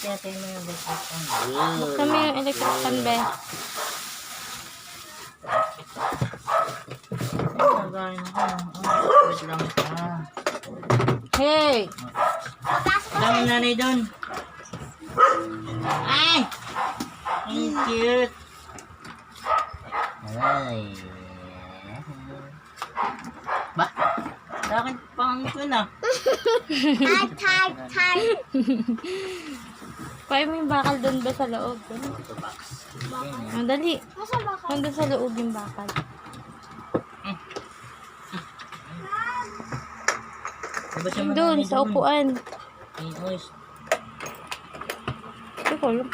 natin mo yung electric fan. Buksan mo yung electric fan, be. Nagain ako. Wait lang ka. Hey! Dami nanay doon. Ay! Ang cute. Ay. Ba? Bakit pang ito na? Kuha mo yung bakal doon ba sa loob? Ito box. Madali. Nandun sa loob yung bakal. Diba siya Doon, sa upuan. Ayun, Ito ko lang